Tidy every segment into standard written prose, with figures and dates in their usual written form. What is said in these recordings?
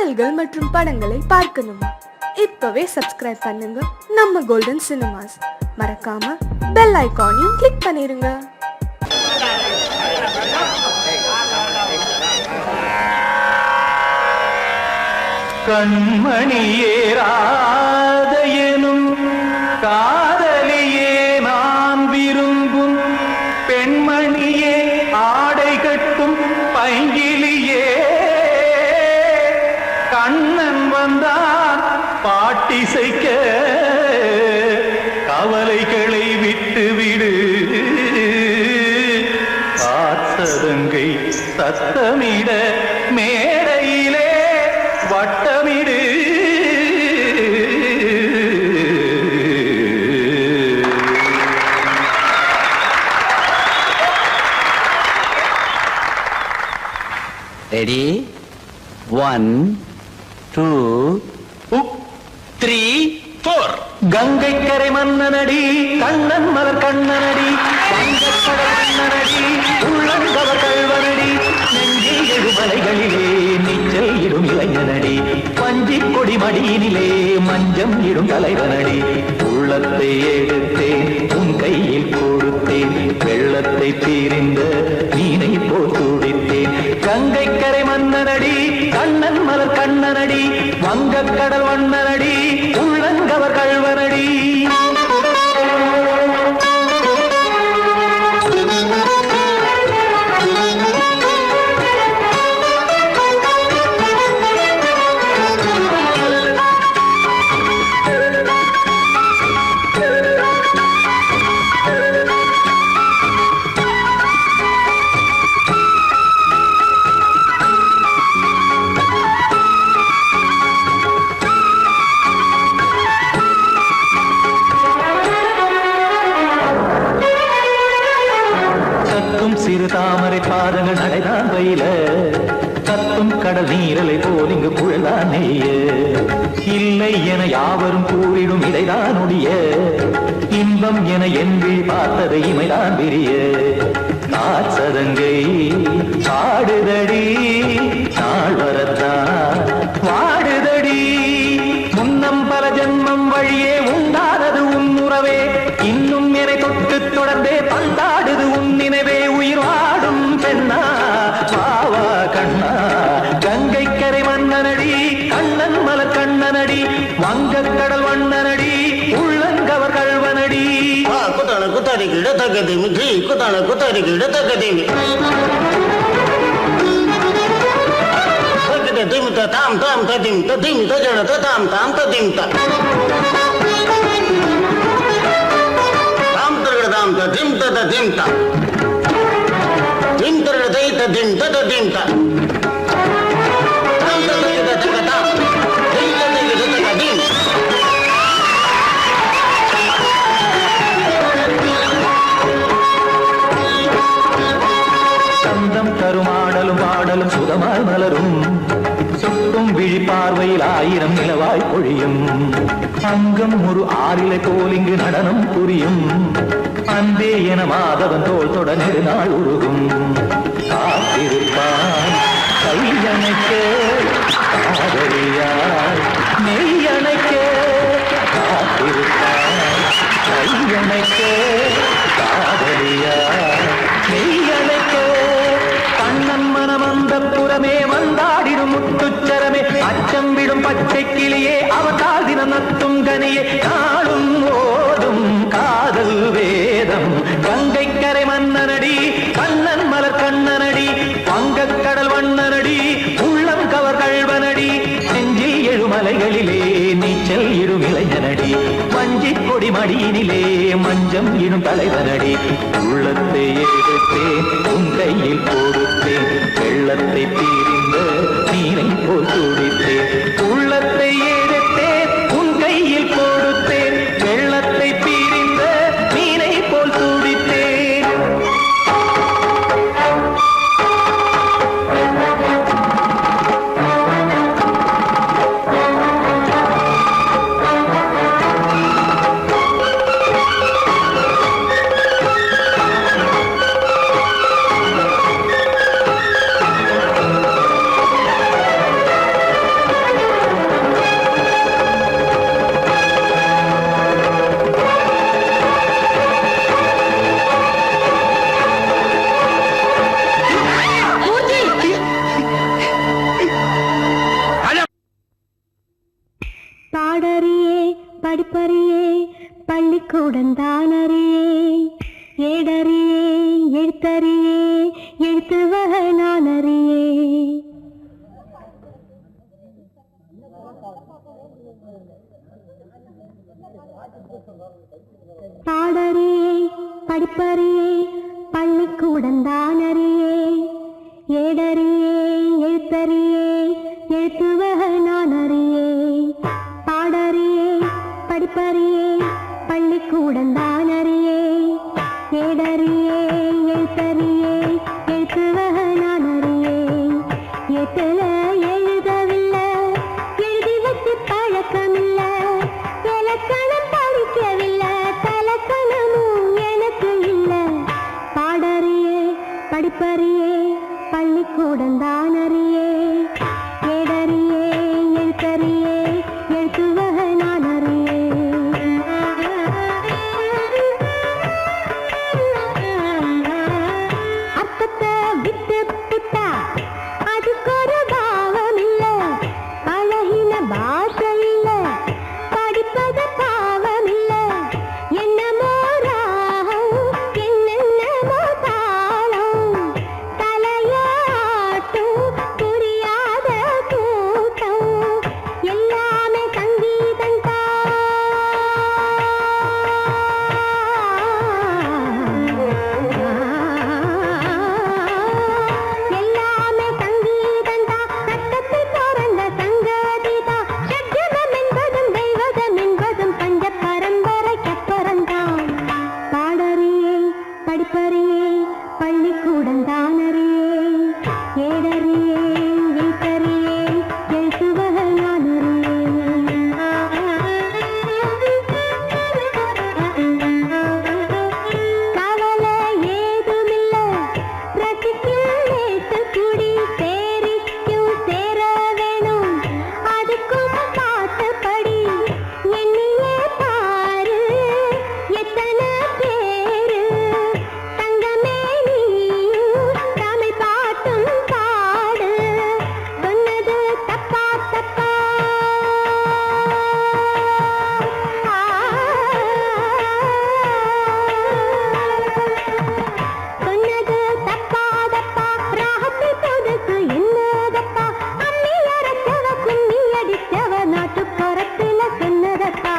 பாடல்கள் மற்றும் படங்களை பார்க்கணுமா? இப்பவே சப்ஸ்கிரைப் பண்ணுங்க நம்ம கோல்டன் சினிமாஸ். மறக்காம பெல் ஐகானையும் கிளிக் பண்ணிருங்க. கண்மணியேராதையனும் காதலியே நான் விரும்பும் பெண்மணியே ஆடை கட்டும் பைங்கிலியே கண்ணன் வந்தான் பாட்டிசைக்க கவலைகளை விட்டுவிடு காத்ததங்கை சத்தமிட மேடையிலே வட்டமிடு. ரெடி 1 2 3 4. கங்கை கரை மன்னனடி கண்ணன் மலர் கண்ணனடி கண்ணனடி உள்ளங்கவர் கல்வனடி நெஞ்சில் எழுமலைகளிலே நீச்சல் இடும் இளைஞனடி பஞ்சி கொடி மடியினிலே மஞ்சம் இடும் தலைவனடி. உள்ளத்தை எடுத்தேன் உன் கையில் கொடுத்தேன் வெள்ளத்தை தீரிந்த மீனை போல் துடித்தேன். கங்கை கரை மன்னனடி கண்ணன் மலர் கண்ணனடி வங்கக் கடல் வண்ணனடி உள்ளங்கவர் கல்வனடி. சிறு தாமரை பாதங்கள் நடைதான் வயில கத்தும் கடல் நீரலை போல் இங்கு குழலான் நெய்ய இல்லை என யாவரும் கூறிடும் இடைதான் உடைய இன்பம் என என்று பார்த்தது இமைதான் விரிய காசதங்கை பாடுதடி நாள் வரத்தான் வாடுதடி முன்னம் பல ஜென்மம் வழியே உண்டானது உன் உறவே இன்னும் என்னை தொட்டு தொடர்ந்தே பந்தாடுது உன் நினைவே உயிர் வாடும் பெண்ணா பாவா கண்ணா. கங்கை கரை மன்னனடி கண்ணன் மலர் கண்ணனடி வங்கக் கடல் வண்ணனடி உள்ளங்கவர் கல்வனடி. குத்தான குத்தாரி கிட தகதி மிகி குத்தான குத்தாரி கிட தகதி திமித தாம் தாம் ததிம் ததிம் தஜன தாம் தாம் ததிம் தாம் தர்கட தாம் ததிம் ததிம் தாம் திம் தர்கட தை ததிம் ததிம் தாம் தாம் தர்கட தகதாம் திம் தர்கட தகதிம். சந்தம் கருமாடலும் பாடலும் சுதமாய் மலரும் சுட்டும் விழி பார்வையில் ஆயிரம் நிலவாய் பொழியும் அங்கம் ஒரு ஆறிலை போல் இங்கு நடனம் புரியும் அன்பே என மாதவன் தோல் தொட நெடுநாள் உருகும் காத்திருப்பான் கையணைக்க காதலியாய் நெய்யணைக்க காத்திருப்பான் கையணைக்க காதலியாய் நெய்யணைக்க கண்ணன் மனம் அந்த புறமே வந்தாடிடும் முத்துச்சரமே அச்சம் விடும் பச்சை கிளியே அவதால் தினம் நத்தும் கனியே நாளும் ஓதும் காதல் வேதம். கங்கை கரை மன்னனடி கண்ணன் மலர் கண்ணனடி வங்கக் கடல் வண்ணனடி உள்ளம் கவர் கல்வனடி நெஞ்சில் எழுமலைகளிலே நீச்சல் இடும் இளைஞனடி வஞ்சி கொடி மடியினிலே மஞ்சம் இடும் தலைவனடி. உள்ளத்தை எடுத்தேன் உன் கையில் கொடுத்தேன் வெள்ளத்தை தீரிந்த நீரை போல் துடித்தேன். உள்ளத்தை எடுத்தேன் உன் கையில் கொடுத்தேன் வெள்ளத்தை தீரிந்த நீரை போல் துடித்தேன். பாடறியே படிப்பறியே பள்ளிக்கூடந்தானறியே ஏடறியே எழுத்தறியே எழுத்து வகை நான் அறியே பாடறியே படிப்பறியே பள்ளிக்கூடந்தானறியே ஏடறியே எழுத்தறியே எழுத்து வகை நான் அறியே பாடறியே படிப்பறியே பள்ளிக்கூடந்தானறியே ஏடறியே எழுத்தறியே எழுத்து வகை நான் அறியே எட்டல எழுதவில்லை எழுதி வச்சு பழக்கமில்லை இலக்கணம் படிக்கவில்லை தலக்கணமும் எனக்கு இல்லை பாடறியே படிப்பறியே பள்ளிக்கூடந்தானறியே ஏடறியே எழுத்தறியே எழுத்து வகை நான் அறியே அர்த்தத்தை விட்டு புட்டா அதுக்கு ஒரு பாவம் இல்லை பழகின பாஷை இல்லை படிப்பது பாவம் இல்லை என்னமோ ராகம் என்னென்னமோ தாளம் தலையாட்டும் புரியாத கூட்டம் எல்லாமே சங்கீதம் எல்லாமே சங்கீதம் சட்டத்தில் பிறந்த சங்கதிதான் ஷட்ஜமம் என்பதும் தெய்வதம் என்பதும் பஞ்ச பரம்பரைக்கப்புறந்தான் பாடறியே படிப்பறியே பள்ளிக்கூடந்தானறியே ஏடறியே எழுத்தறியே எழுத்து வகை நான் கவலை ஏதுமில்லை ரசிக்கும் நேற்று குடி சேரிக்கும் சேர வேணும் அதுக்கும் பாட்டு படி எண்ணியே பாரு எத்தனை பேரு தங்கமே நீயும் தமிழ் பாட்டும் பாடு சொன்னது தப்பா தப்பா சொன்னது தப்பா தப்பா ராகத்தில் புதுசு என்னதப்பா அம்மி அரைச்சவ கும்மி அடிச்சவ நாட்டுப்புறத்துல சொன்னதப்பா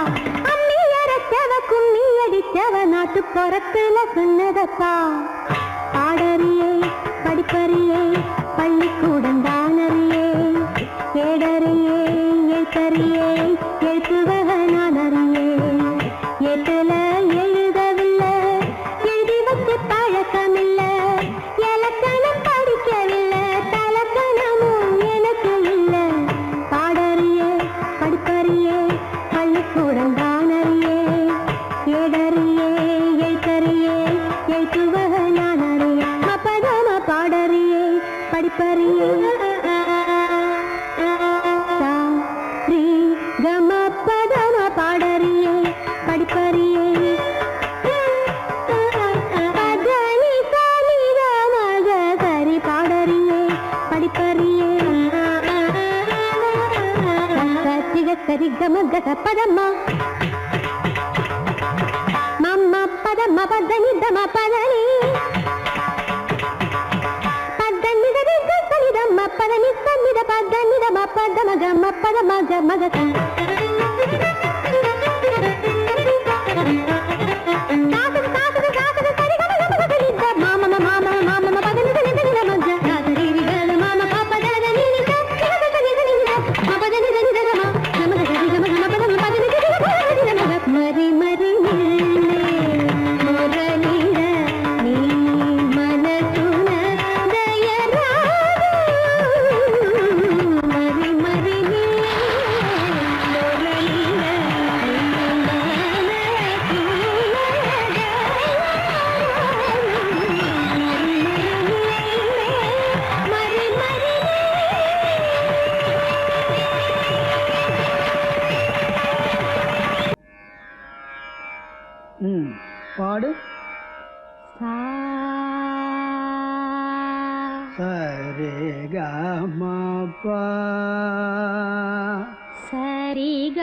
அம்மி அரைச்சவ கும்மி அடிச்சவ நாட்டுப்புறத்துல சொன்னதப்பா பாடறியே படிப்பறியே பள்ளிக்கூடந்தானறியே ஏடறியே எழுத்தறியே எழுத்து வகை நான் அறியே எட்டுல எழுதவில்லை எழுதி வச்சு பழக்கமில்லை இலக்கணம் படிக்கவில்லை தலக்கணமும் எனக்கு இல்லை பாடறியே படிப்பறியே பள்ளிக்கூடந்தானறியே ஏடறியே எழுத்தறியே எழுத்து வகை நான் அறியே மப்பதம பாடறியே படிப்பறியே ரீ கம பதம பாடறியே படிப்பறியே பதனி சனி ரமக சரி பாடறியே படிப்பறியே சத்திக சரி கம கத பதம்மா மம்ம பதம பதனி தம பதனி பதனி தரி சனி தம பதனி சனி த பதனி தம பதம கம பதம கம கத மரி மரி முரளிர நீ மனசுன தயரா மரி மரி முரளிர பாடு சா சரே கம பா சரி க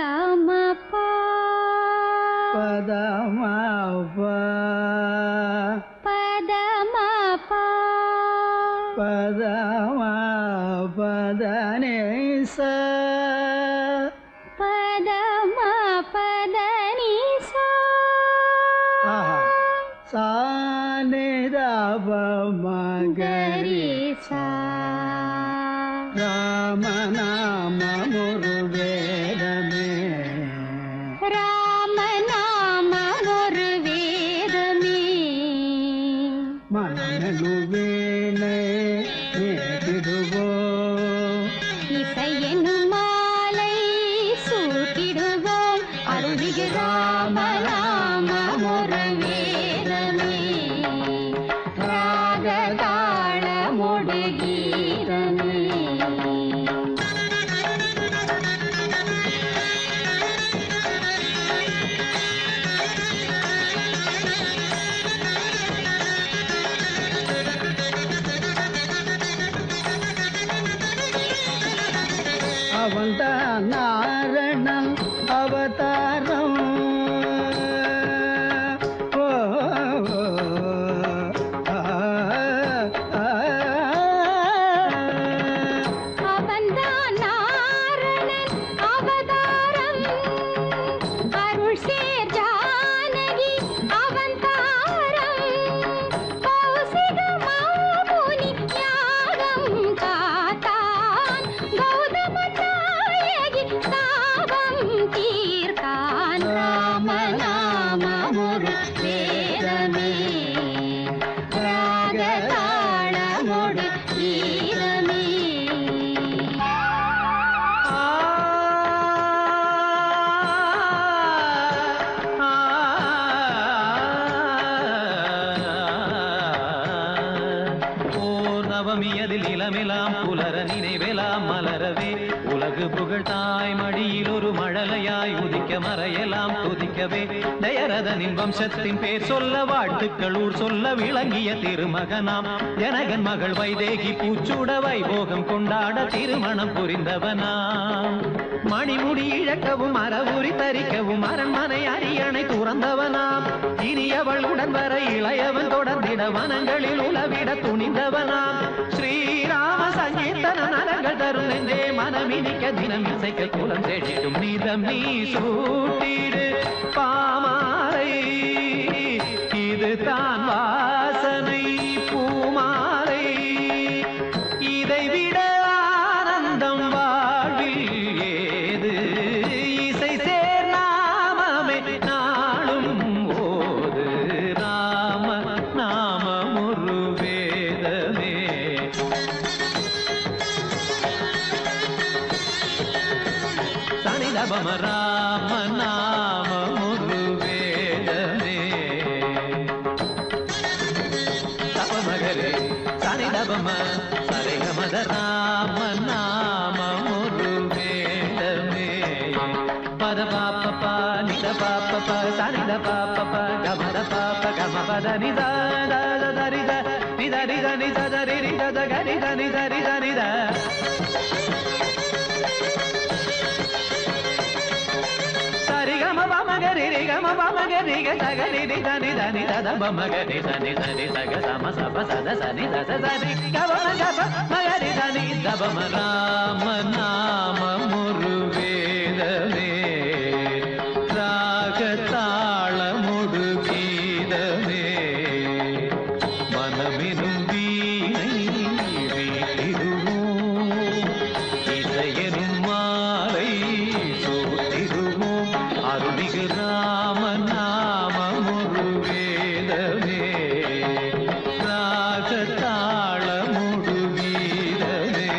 நவமியதில் இளமெலாம் புலர நினைவெலாம் மலரவே உலகு புகழ் தாய் மடியில் ஒரு மழலையாய் உதிக்க மறையெல்லாம் துதிக்கவே தயரதனின் வம்சத்தின் பேர் சொல்ல வாழ்த்துக்கள் ஊர் சொல்ல விளங்கிய திருமகனாம் ஜனகன் மகள் வைதேகி பூச்சூட வைபோகம் கொண்டாட திருமணம் புரிந்தவனாம் மணிமுடி இழக்கவும் மரபுரி தரிக்கவும் அரண்மனை அரியணை துறந்தவனாம் இனி அவள் உடன் வர இளையவன் தொடர்ந்திட வனங்களில் உலவிட துணிந்தவனாம் ஸ்ரீராம சங்கீர்த்தன நலங்கள் தரும் நெஞ்சே மனமினிக்க தினம் இசைக்க குலம் செழிடும் நீதம் நீ சூட்டிடு பாமாலை இது தான் வாசனை பூமாலை இதை விட ஆனந்தம் வாழ்வில் ஏது இசை சேர் நாமமே நாளும் ஓது ராம நாமம் ஒரு வேதமே சனிதபம ராம நாமம் ஒரு வேதமே தபமகரே சனிதபம சரிகமத ராம நாமம் ஒரு வேதமே பத பாப்ப நித பாப்ப சனித பாப்ப கமத பாப்ப கமபத நித தரித நித நித நித தரி நித கரித நித நித நித గమ బమ గరి గ సగ ని ని దని దని దద బమ గరి సని సని సగ సమ సప సద సని దద సని గ బమ గ బ మగరి దని దబమ రామ నామ మురు వేదమే రాగ తాళ ముడు గీதமே மனமெனும் வீணை வீட்டிடுவோம் இசையெனும் மாலை சூட்டிடுவோம் அருளிகு ராம நாமம் ஒரு வேதமே ராக தாள முடு கீதமே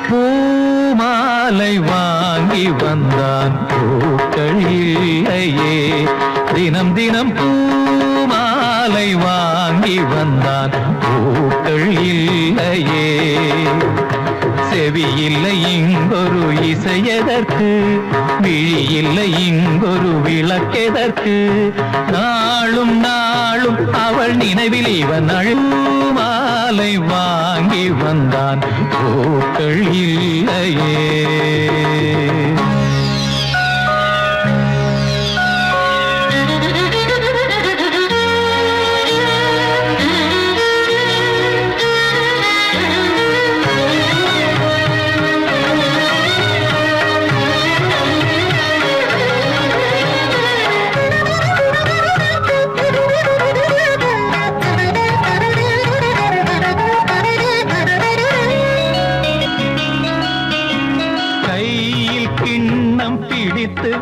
பூ பூக்கள் இல்லையே. செவி இல்லை இங்கொரு இசையதற்கு, விழி இல்லை இங்கொரு விளக்கெதற்கு. நாளும் நாளும் அவள் நினைவில் இவன் அழுமாலை வாங்கி வந்தான். பூக்கள் இல்லையே.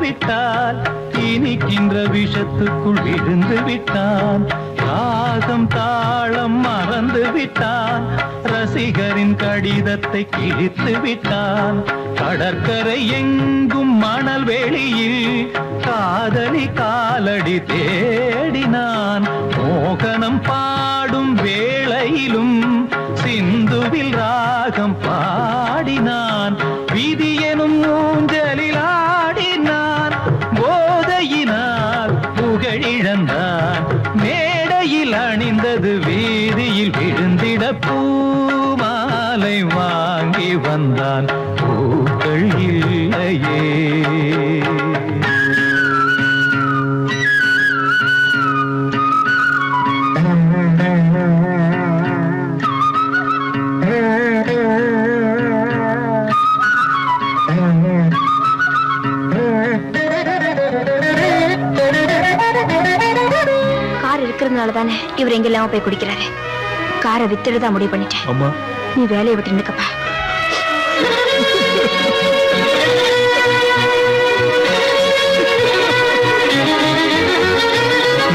விட்டால் இனிக்கின்ற விஷத்துக்குள் விழுந்து விட்டான். ராகம் தாளம் மறந்து விட்டான். ரசிகரின் கடிதத்தை கிழித்து விட்டான். கடற்கரை எங்கும் மணல் வெளியில் காதலி காலடி தேடினான். மோகனம் பாடும் வேளையிலும் சிந்துவில் ராகம் பாடினான். விதி எனும் ஊஞ்சலில் ஆடினான். போதையினால் புகழிழந்தான். மேடையில் அணிந்தது வீதியில் விழுந்திட பூமாலை வாங்கி வந்தான். பூக்கள் இல்லையே. தானே இவர் எங்கெல்லாம் போய் குடிக்கிறாரு. காரை வித்துடுதான் முடிவு பண்ணிட்டேன். அம்மா, நீ வேலையை விட்டு நிற்கப்பா.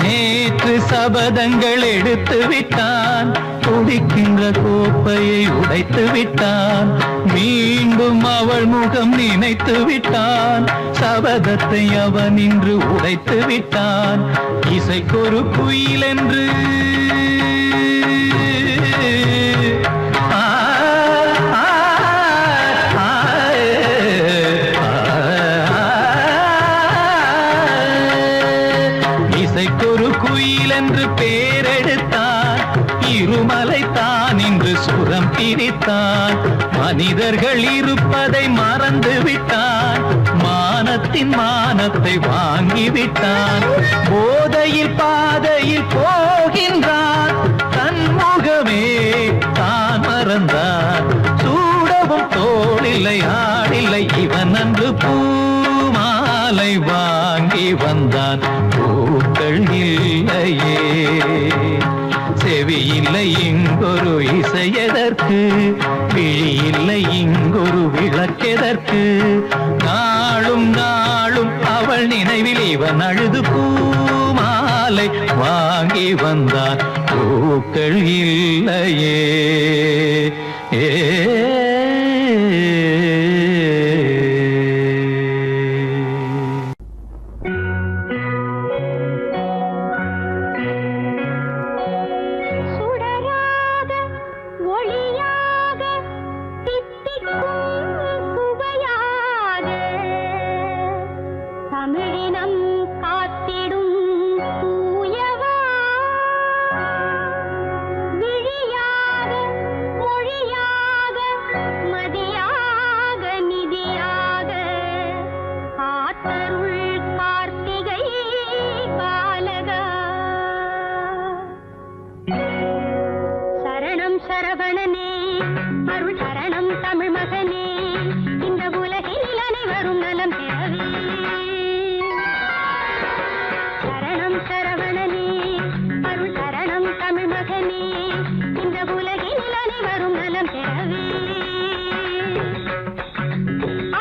நேற்று சபதங்கள் எடுத்து விட்டான். குடிக்கின்ற கோப்பையை உடைத்து விட்டான். மீண்டும் அவள் முகம் நினைத்து விட்டான். சபதத்தை அவன் இன்று உடைத்து விட்டான். இசைக்கொரு குயில் என்று இசைக்கொரு குயில் என்று பேரெடுத்தான். இருமலை தான் இன்று சுரம் பிரித்தான். மனிதர்கள் இருப்பதை மறந்து விட்டான். மானத்தின் மானத்தை வாங்கிவிட்டான். போதையில் பாதையில் போகின்றான். தன் முகமே தான் மறந்தான். சூடவும் தோளில்லை ஆடில்லை இவன் அன்று பூமாலை வாங்கி வந்தான். பூக்கள் இல்லையே. செவி இல்லை இங்கொரு இசையதற்கு, விழி இல்லை இங்கொரு விளக்கெதற்கு. நாளும் நாளும் அவள் நினைவில் இவன் அழுது பூமாலை வாங்கி வந்தான். பூக்கள் இல்லையே. சரவணனே அருள் சரணம் தமிழ் மகனே. இந்த உலகில் அனைவரும் நலம் பெறவே. சரணம் சரவணனே அருள் சரணம் தமிழ் மகனே. இந்த உலகில் அனைவரும் நலம் பெறவே.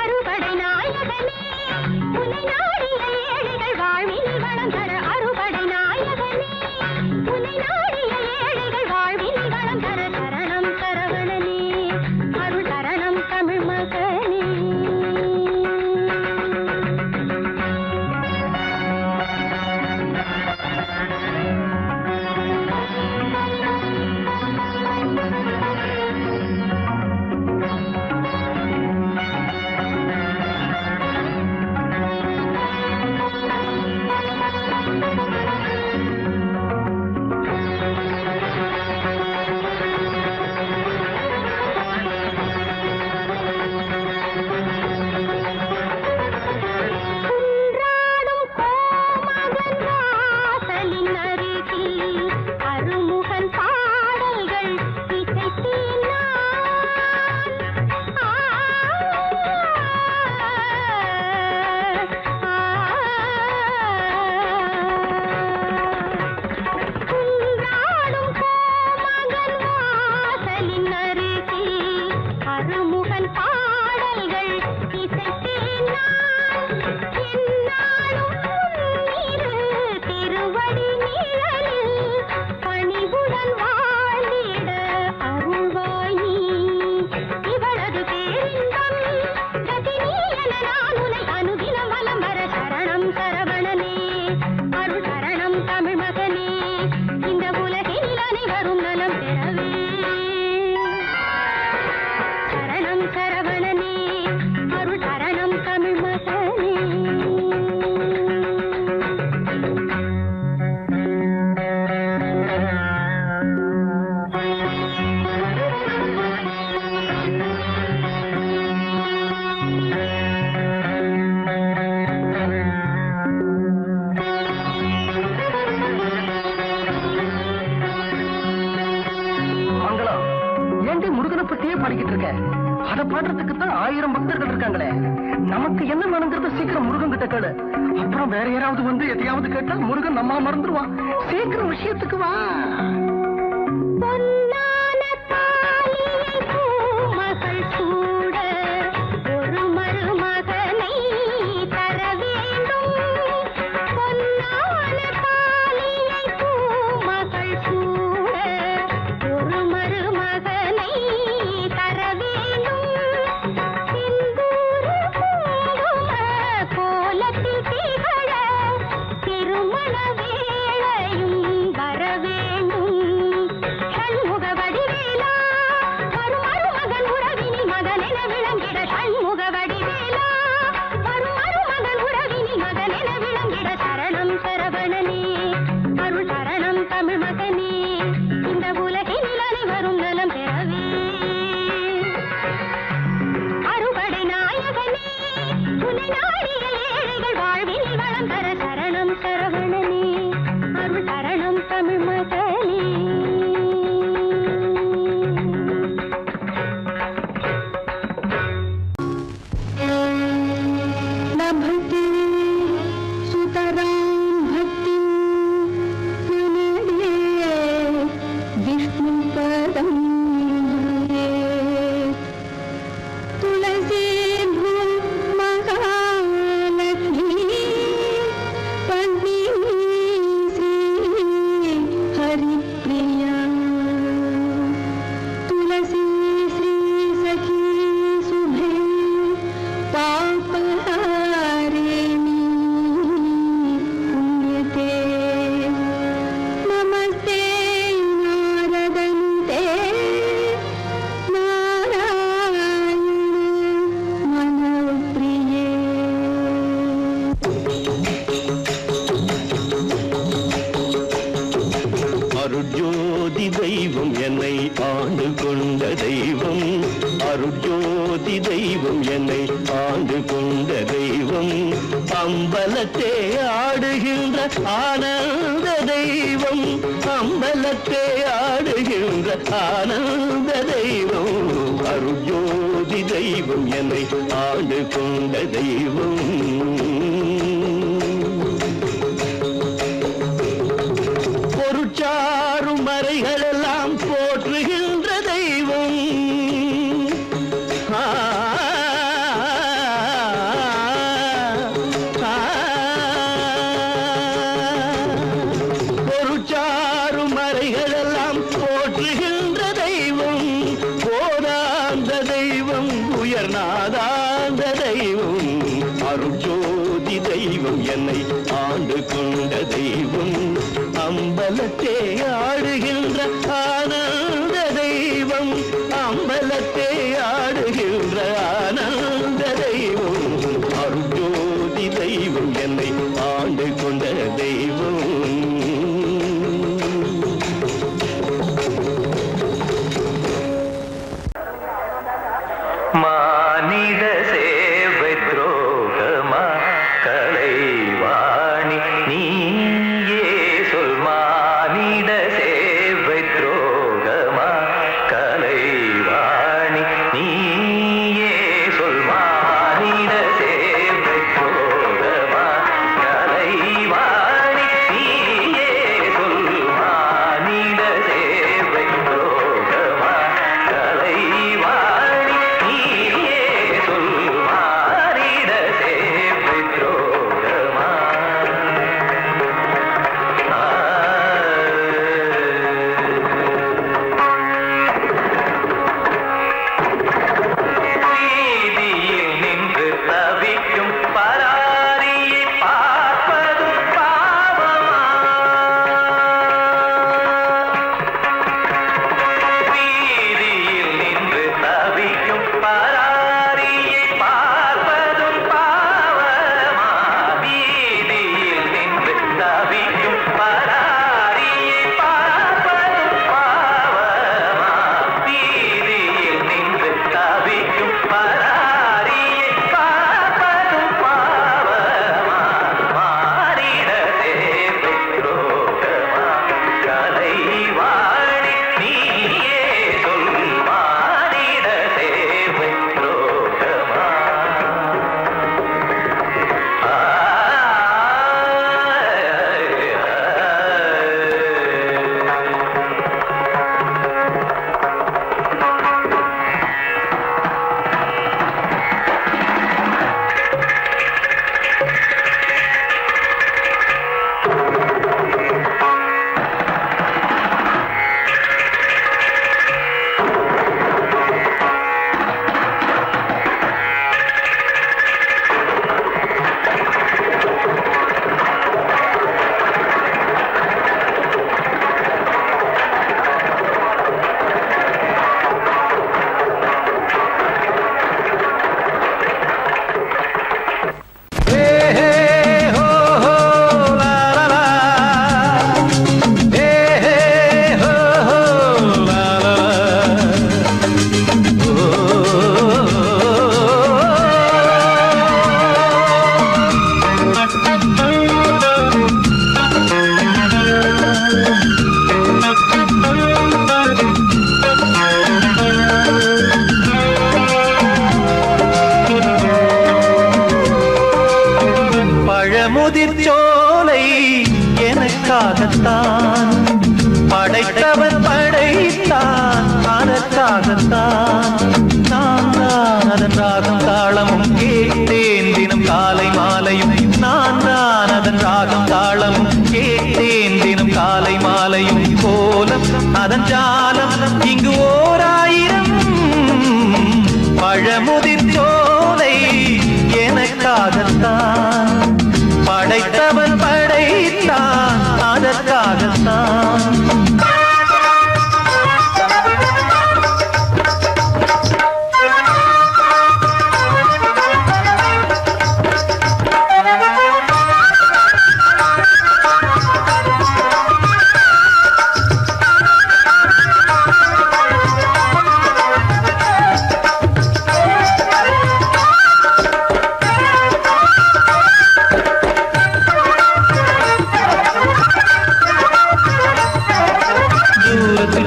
அறுபடை நாயகனே உன்னை நாடிய ஏழைகள் வாழ்வில் வளம் தர. அறுபடை நாயகனே உன்னை நாடிய ஏழைகள் வாழ்வில் வளம் தர. சரணம் சரவணனே அருள் சரணம் தமிழ் முருகனை பத்தியே பாடிக்கிட்டு இருக்க. அத பாடுறதுக்கு தான் 1000 பக்தர்கள் இருக்காங்களே. நமக்கு என்ன வேணுங்கிறத சீக்கிரம் முருகன் கிட்ட கேளு. அப்புறம் வேற யாராவது வந்து எதையாவது கேட்டா முருகன் நம்ம மறந்துடுவான். சீக்கிரம் விஷயத்துக்கு வா. பொன்னான தாலியை பூமகள் சூட ஒரு மருமகனை தர வேண்டும். பொன்னான தாலியை பூமகள் சூட ஒரு மருமகனை தர வேண்டும். சிந்தூர குங்கும கோலத்தில் திகழ திருமண வேளையும் வர வேண்டும். சண்முக வடிவேலா வரும் மருமகன் உறவினில் மகனென விளங்கிட. சண்முக வடிவேலா வரும் மருமகன் உறவினில் மகனென விளங்கிட. சரணம் சரவணனே அருள் சரணம் தமிழ் மகனே இந்த உலகினில் அனைவரும் நலம் பெறவே. அறுபடை நாயகனே உன்னை நாடிய ஏழைகள் வாழ்வினில் வளம் தர. சரணம் சரவணனே அருள் சரணம் தமிழ் மகனே. லபதே சுதராம் பக்தி புனரே விஷ்ணு பதம் துளசி பூம் மகாலக்ஷ்மி பத்மினி ஸ்ரீ ஹரிப்ரியா துளசி ஸ்ரீ சఖி சுபே पापहारिणी पुण्यते नमस्ते नारदन्ते नारायण मनोप्रिये. அருட்ஜோதி தெய்வம் என்னை ஆண்டு கொண்ட தெய்வம். அருட்ஜோதி தெய்வம் என்னை ஆண்டு கொண்ட தெய்வம். அம்பலத்தே ஆடுகின்ற ஆனந்த தெய்வம். அம்பலத்தே ஆடுகின்ற ஆனந்த தெய்வம். அருட்ஜோதி தெய்வம் என்னை ஆண்டு கொண்ட தெய்வம். பொருட்சாரும் மறைகள் எல்லாம் போற்றுகின்ற தெய்வம். பொருட்சாரும் மறைகள் எல்லாம் போற்றுகின்ற தெய்வம். போதாந்த தெய்வம் உயர்நாதாந்த தெய்வம். அருட்ஜோதி தெய்வம் என்னை ஆண்டு கொண்ட தெய்வம். அம்பலத்தே ஆடுகின்ற ஆனந்த தெய்வம். அம்பலத்தே ஆடுகின்ற ஆனந்த தெய்வம். அருட்ஜோதி தெய்வம் என்னை ஆண்டு கொண்ட தெய்வம். மானிட சேவை துரோகமா கலைவாணி நீயே சொல். மானிட சேவை துரோகமா கலைவாணி நீ எனக்காகத்தான் நான் தான் அதன் ராகம் தாளமும் கேட்டேன் தினம் காலை மாலையும் நான் தான் அதன் ராகம் தாளமும் கேட்டேன் தினம் காலை மாலையும் கோலம் அதன் ஜாலம் இங்கு ஓர் ஆயிரம் பழமுதிர் சோலை எனக்காகத்தான் படைத்தவன் படைத்தான் அதற்காகத்தான்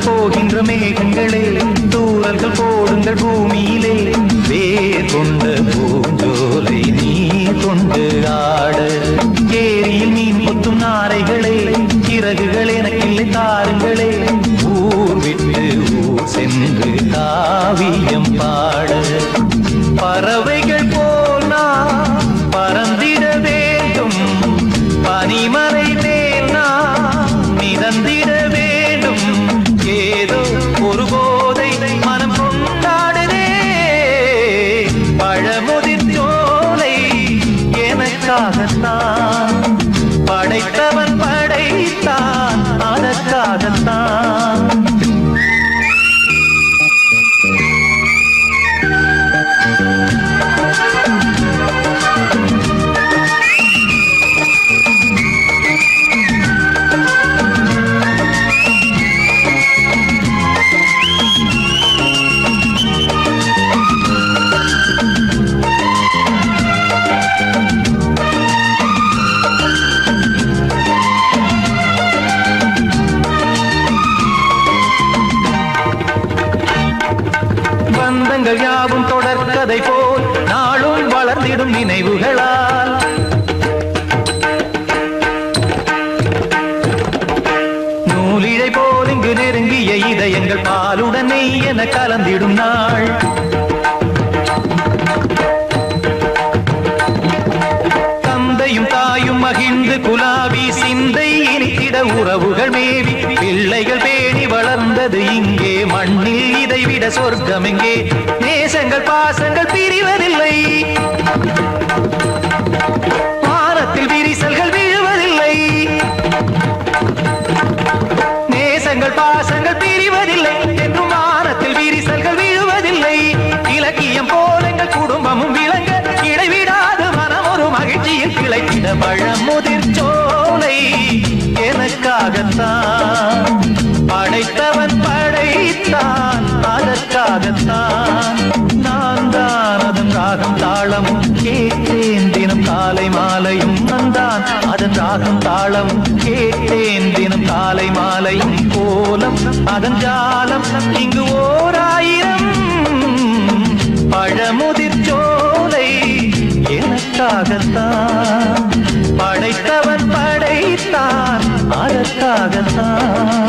போகின்ற மேகங்களே தூரல்கள் போடுங்கள் பூமியிலே வேர் கொண்ட பூஞ்சோலை நீ கொண்டு ஆட ஏரியில் மீன் கொத்தும் நாரைகளே இறகுகள் எனக்கில்லை தாருங்களே ஊர் விட்டு ஊர் சென்று காவியம் பாட பறவைகள் போல் நான் பறந்திட வேண்டும் பனிமலை மேல் நான் மிதந்திட வேண்டும் ஏதோ ஒரு போதை மனம் கொண்டாடுதே பழமுதிர் சோலை எனக்காகத்தான் படைத்தவன் படைத்தான் அதற்காகத்தான் பந்தங்கள் யாவும் தொடர்கதை போல் நாளும் வளர்ந்திடும் நினைவுகளால் நூலிழை போல் இங்கு நெருங்கிய இதயங்கள் பாலுடன் நெய் என கலந்திடும் நாள் தந்தையும் தாயும் மகிழ்ந்து குலாவி சிந்தை இனித்திட உறவுகள் மேவி பிள்ளைகள் பேணி வளர்ந்தது இங்கே மண்ணில் இதைவிட சொர்க்கம் எங்கே நேசங்கள் பாசங்கள் பிரிவதில்லை வானத்தில் விரிசல்கள் விழுவதில்லை நேசங்கள் பாசங்கள் பிரிவதில்லை என்றும் வானத்தில் விரிசல்கள் விழுவதில்லை இலக்கியம் போல எங்கள் குடும்பமும் விளங்க இடைவிடாது மனம் ஒரு மகிழ்ச்சியில் கிளைத்திட பழமுதிர் சோலை எனக்காகத்தான் படைத்தவன் படைத்தான் அதற்காகத்தான் நான் தான் அதன் ராகம் தாளமும் கேட்டேன் தினம் காலை மாலையும் நந்தான் அதன் ராகம் தாளமும் கேட்டேன் தினம் காலை மாலையும் கோலம் அதன் ஜாலம் இங்கு ஓர் ஆயிரம் பழமுதிர் சோலை எனக்காகத்தான் படைத்தவன் படைத்தான் அதற்காகத்தான்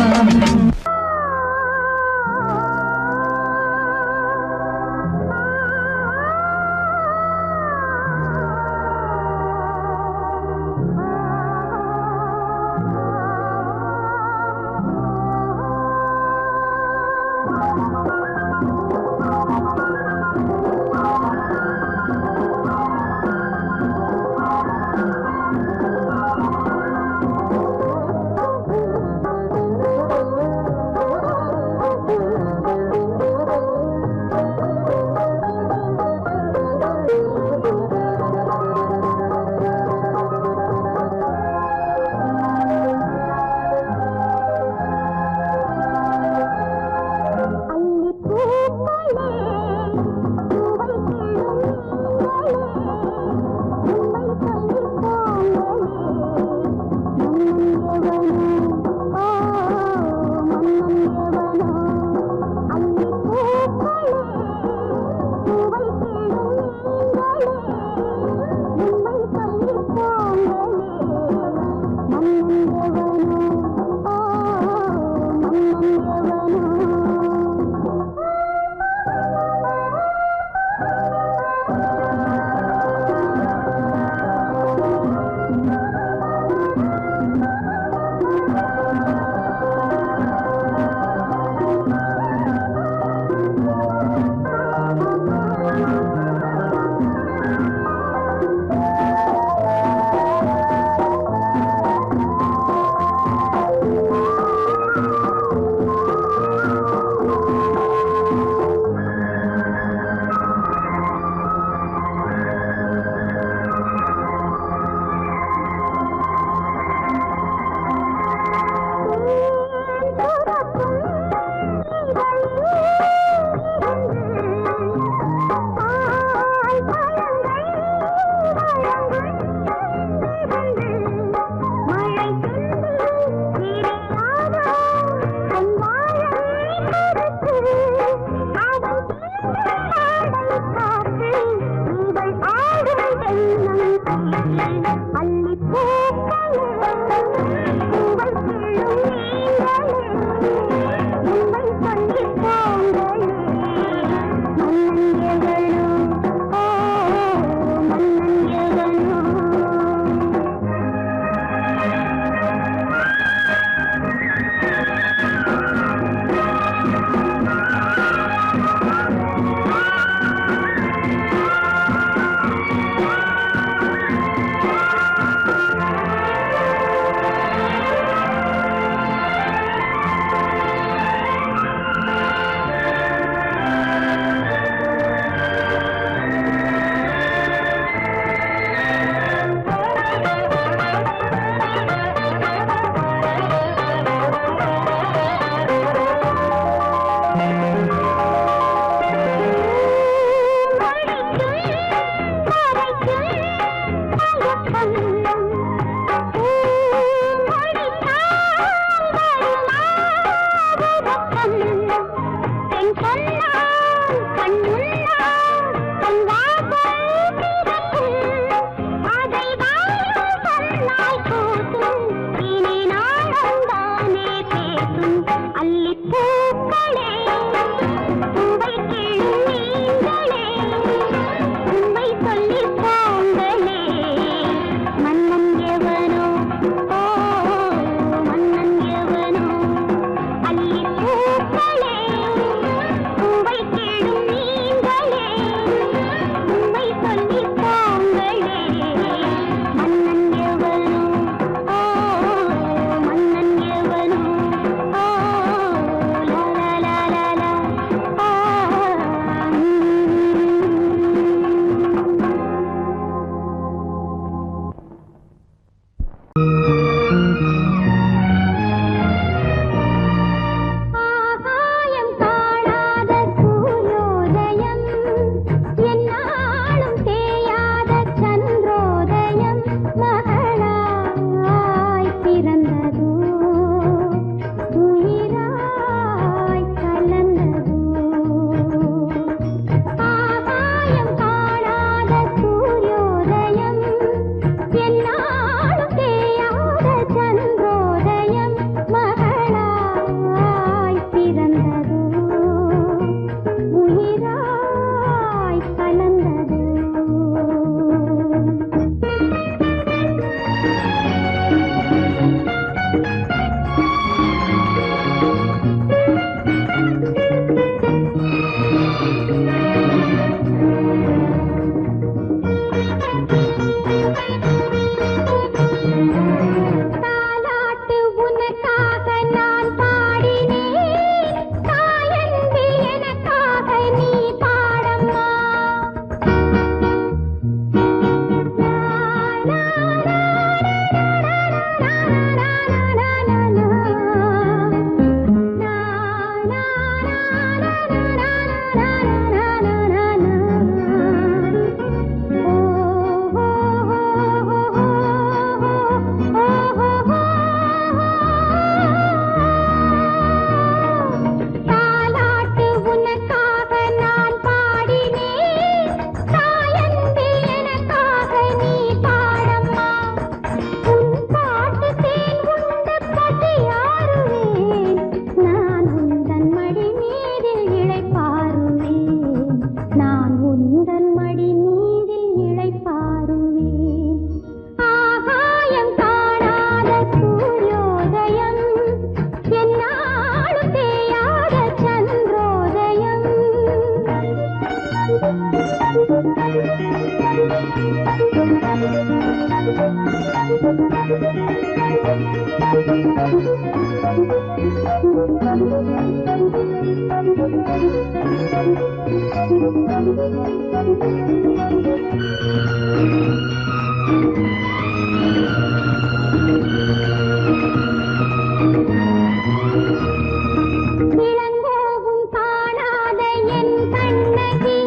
இளங்கோவும் காணாத என் கண்ணகி,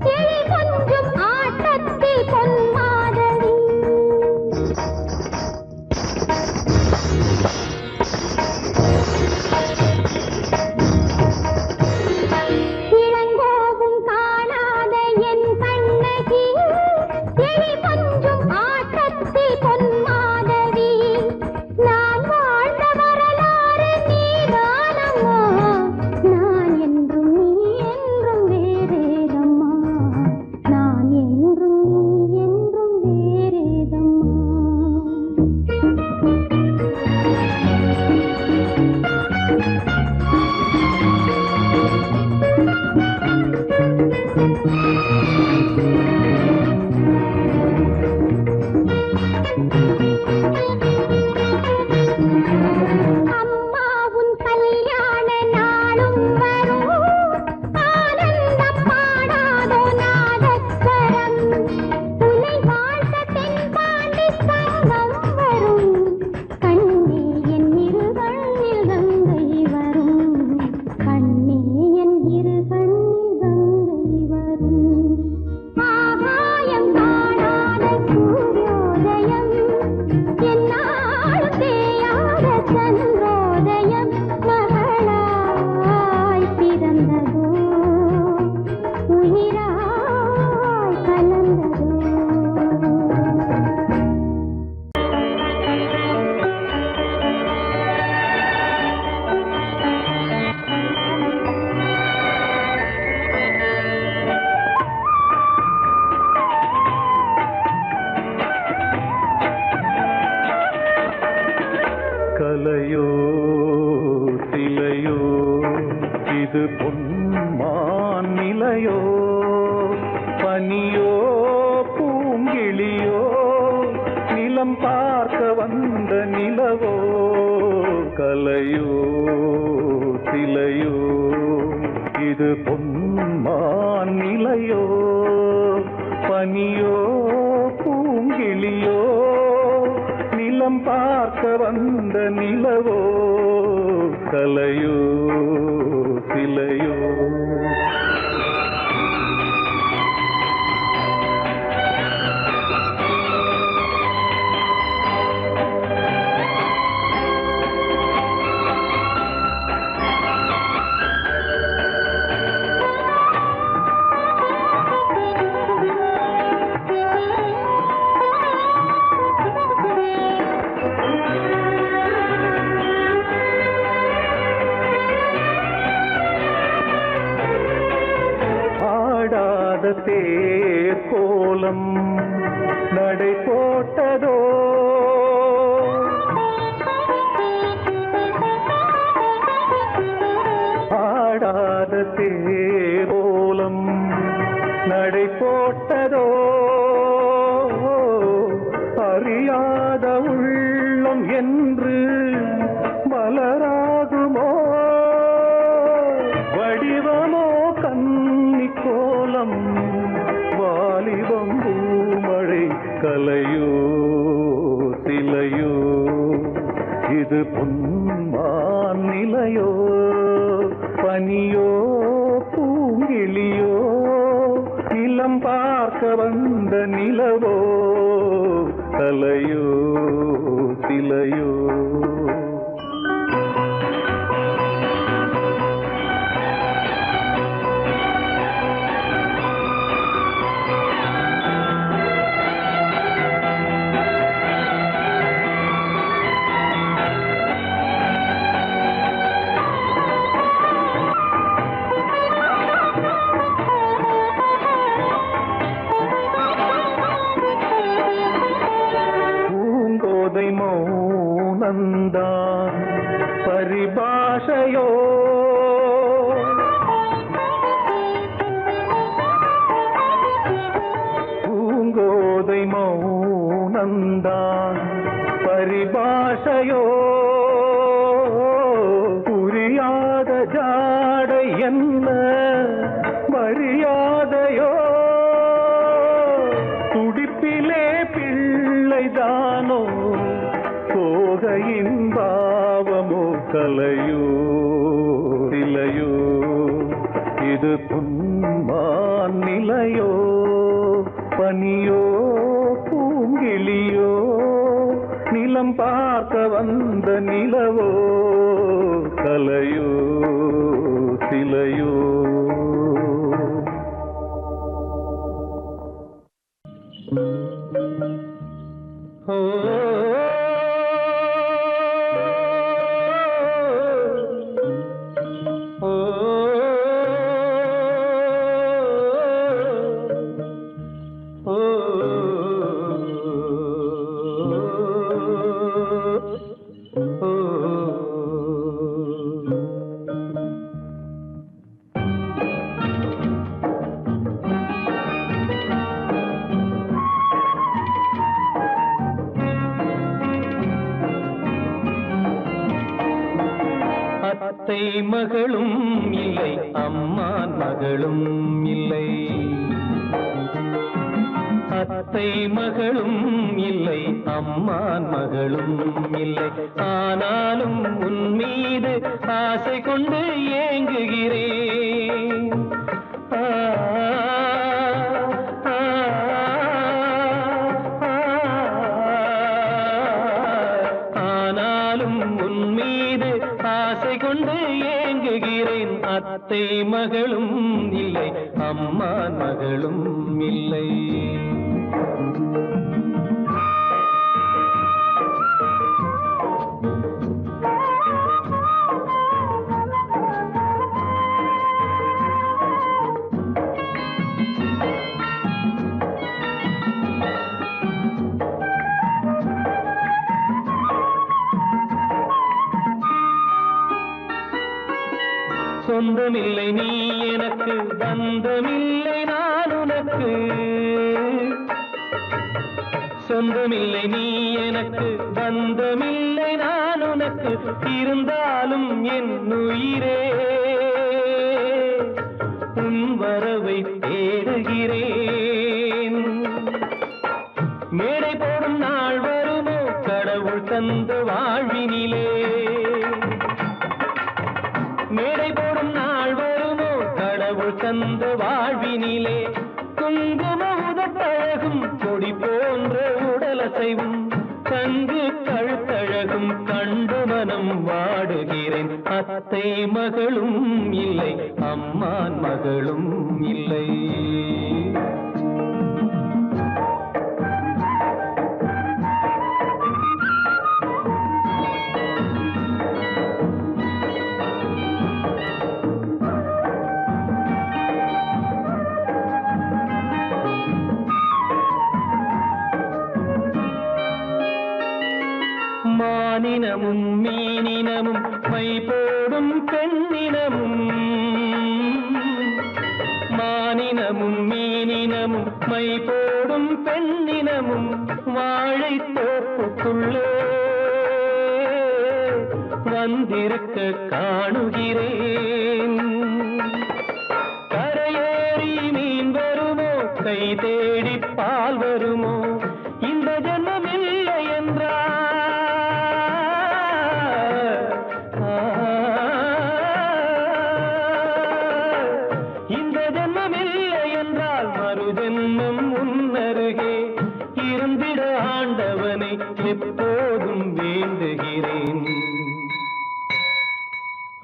கிளி கொஞ்சும் ஆட்டத்தில் பொன்மாதவி. இளங்கோவும் காணாத என் கண்ணகி, கிளி கொஞ்சும் ஆட்டத்தில் பொன்மாதவி. நான் வாழ்ந்த வரலாறு நீதானம்மா, நான் என்றும் நீ என்றும் வேறேதம்மா, நான் என்றும் நீ என்றும் வேறேதம்மா. அம்மாவுன் கல்யாண நாளும் வரும், ஆனந்தம் பாடாதோ நாதஸ்வரம். உன்னை வாழ்த்த தென்பாண்டி சங்கம் வரும், கண்ணே என் இரு கண்ணில் கங்கை வரும், கண்ணே என் இரு கண்ணில் கங்கை வரும். ஆகாயம் காணாத சூரியோதயம், என்னாலும் தேயாத சந்திரோதயம், மகளாய் பிறந்ததோ, உயிராய் கலந்ததோ. கலையோ சிலையோ இது பொன்மான் நிலையோ, பனியோ பூங்கிளியோ நிலம் பார்க்க வந்த நிலவோ. கலையோ சிலையோ இது பொன்மான் நிலையோ, பனியோ பூங்கிளியோ நிலம் பார்க்க வந்த நிலவோ. கலையோ சிலையோ. தேர் கோலம் நடை போட்டதோ, ஆடாத தேர் கோலம் நடை போட்டதோ, அறியாத உள்ளம் என்று மலராகுமோ, வடிவமோ கன்னி கோலம் வாலிபம் பூமழை. கலையோ சிலையோ இது பொன்மான் நிலையோ, பனியோ பூங்கிளியோ நிலம் பார்க்க வந்த நிலவோ. கலையோ சிலையோ. பூங்கோதை மௌன ஆசையோ புரியாத ஜாடை என்ன மரியாதையோ துடிப்பிலே பிள்ளைதானோ சோகையின் பாவமோ கலையோ இலையோ இது புன்மான் நிலையோ பனியோ பூங்கிளியோ நிலம் பார்க்க வந்த நிலவோ கலையோ சிலையோ ஓ அத்தை மகளும் இல்லை அம்மான் மகளும் இல்லை அத்தை மகளும் இல்லை அம்மான் மகளும் இல்லை ஆனாலும் உன் மீது ஆசை கொண்டு ஏங்குகிறேன் ஆனாலும் உன் மீது ஆசை கொண்டு ஏங்குகிறேன் அத்தை மகளும் இல்லை அம்மான் மகளும் இல்லை சொந்தமில்லை நீ எனக்கு பந்தமில்லை நான் உனக்கு சொந்தமில்லை நீ எனக்கு பந்தமில்லை நான் உனக்கு இருந்தாலும் என் உயிரே உன் வரவை தேடுகிறேன் மேடை போடும் நாள் வருமோ கடவுள் தந்த வாழ்வினிலே மேடை போடும் நாள் வருமோ கடவுள் தந்த வாழ்வினிலே குங்கும உதப்பழகும் கொடி போன்ற உடலசைவும் கங்கு கழுத்தழகும் கண்டு மனம் வாடுகிறேன் அத்தை மகளும் இல்லை அம்மான் மகளும் இல்லை மானினமும் மீனினமும் மை போடும் பெண்ணினமும் மானினமும் மீனினமும் மை போடும் பெண்ணினமும் வாழை தோப்புக்குள்ளே வந்திருக்க காணுகிறேன் கரையேறி மீன் வருமோ கை தேடி பால் வருமோ இந்த ஜன்மம் இல்லை என்றால் இந்த ஜன்மம் இல்லை என்றால் மறு ஜன்மம் உன்னருகே இருந்திட ஆண்டவனை எப்போதும் வேண்டுகிறேன்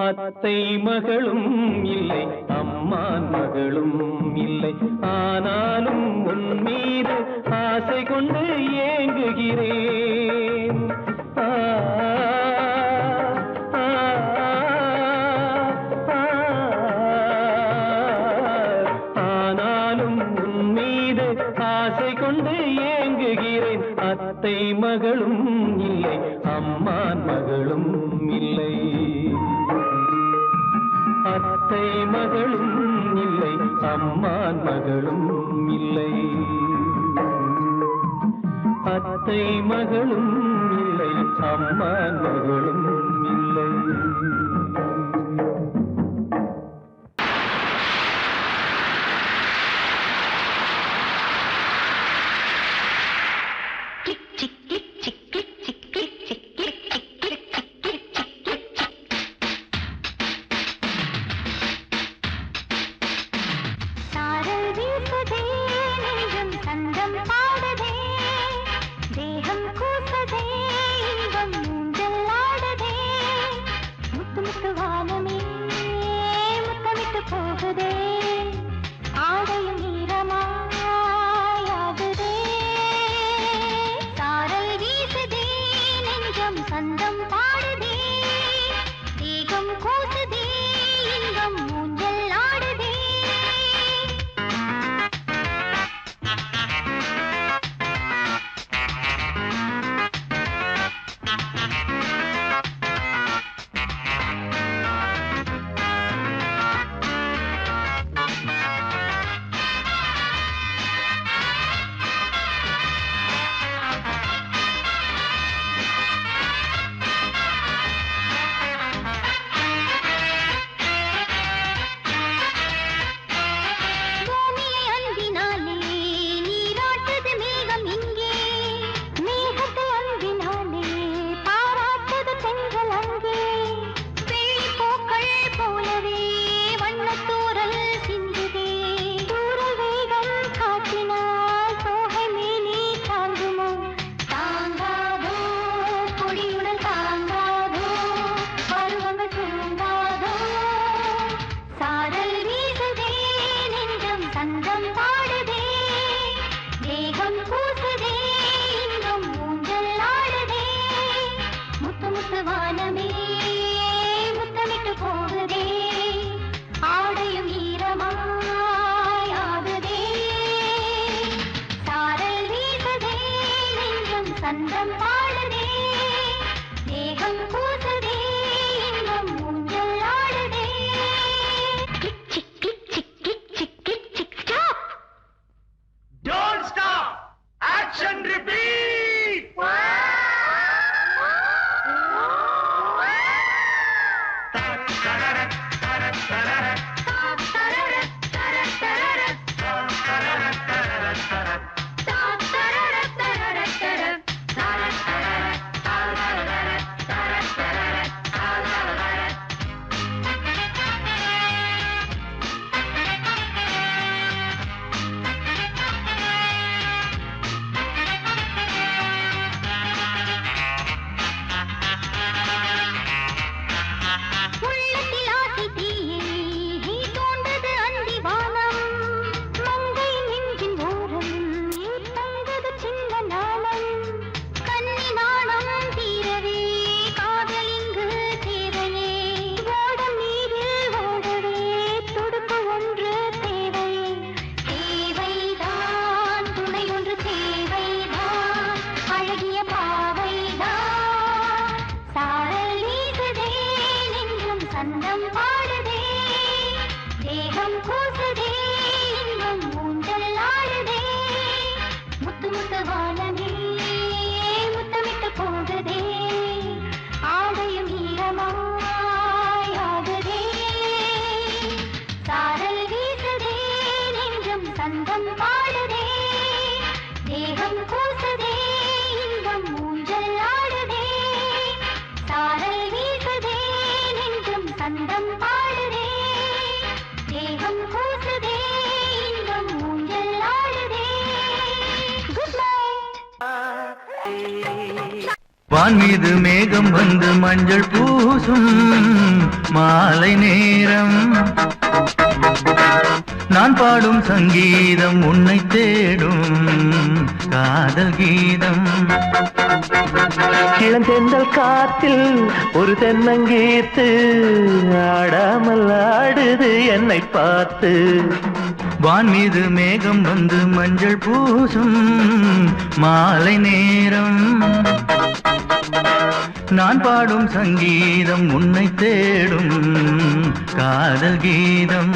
அத்தை மகளும் இல்லை அம்மான் மகளும் இல்லை ஆனாலும் உன் மீது ஆசை கொண்டு ஏங்குகிறேன் ஆனாலும் உன் மீது ஆசை கொண்டு ஏங்குகிறேன் அத்தை மகளும் இல்லை அம்மான் மகளும் இல்லை அத்தை மகளும் இல்லை அம்மான் மகளும் இல்லை அத்தை மகளும் இல்லை, அம்மா மகளும் இல்லை. சாரல் வீசுதே நெஞ்சம் சந்தம் பாடுதே தேகம் கூசுதே இன்பம் ஊஞ்சல் ஆடுதே முத்து முத்து வானமே முத்தமிட்டு போகுதே ஆடையும் ஈரமாயாகுதே சாரல் வீசுதே நெஞ்சம் சந்தம் பாடுதே தேகம் கூசுதே இன்பம் ஊஞ்சல் ஆடுதே பூமியை அன்பினாலே நீராட்டுது மேகம் இங்கே மேகத்தை அன்பினாலே பாராட்டுது பெண்கள் அங்கே வெள்ளி பூக்கள் போலவே வண்ணத்தூரல் சிந்துதே தூரல் வேகம் காட்டினால் தோகை மேலே தாங்குமோ தாங்காதோ கொடியுடன் தாங்காதோ பருவங்கள் தூங்காதோ சாரல் வீசுதே நெஞ்சம் சந்தம் பாடுதே தேகம் கூசுதே இன்பம் ஊஞ்சல் ஆடுதே முத்து முத்து வானமே முத்தமிட்டு போகுதே ஆடையும் ஈரமாயாகுதே சாரல் வீசுதே நெஞ்சம் சந்தம் பாடுதே தேகம் கூசுதே இன்பம் ஊஞ்சல் ஆடுதே kick chick kick chick kick chick kick chick stop Don't stop! Action repeat! உள்ளத்தில் ஆசை தீயே நீ தோண்டது அந்தி வானம் மங்கை நெஞ்சின் ஓரம் நீ தந்தது சின்ன நாணம் கன்னி நாணம் தீரவே காதல் இங்கு தேவையே ஓடம் நீரில் ஓடவே துடுப்பு ஒன்று தேவையே தேவைதான் துணை ஒன்று தேவைதான் அழகிய பாவைதான் சாரல் வீசுதே நெஞ்சம் சந்தம் பாடுதே தேகம் கூசுதே இன்பம் ஊஞ்சல் ஆடுதே முத்து முத்து வானமே முத்தமிட்டு போகுதே ஆடையும் ஈரமாயாகுதே சாரல் வீசுதே நெஞ்சம் சந்தம் பாடுதே தேகம் கூசுதே இன்பம் ஊஞ்சல் ஆடுதே சாரல் வீசுதே நெஞ்சம் சந்தம் பாடுதே தேகம் கூசுதே இன்பம் ஊஞ்சல் ஆடுதே குட் நைட் வான் மீது மேகம் வந்து மஞ்சள் பூசும் மாலை நேரம் நான் பாடும் சங்கீதம் உன்னை தேடும் காதல் கீதம். இளந்தென்றல் காத்தில் ஒரு தென்னங்கீத்து ஆடாமல் ஆடுது என்னை பார்த்து. வான் மீது மேகம் வந்து மஞ்சள் பூசும் மாலை நேரம் நான் பாடும் சங்கீதம் உன்னை தேடும் காதல் கீதம்.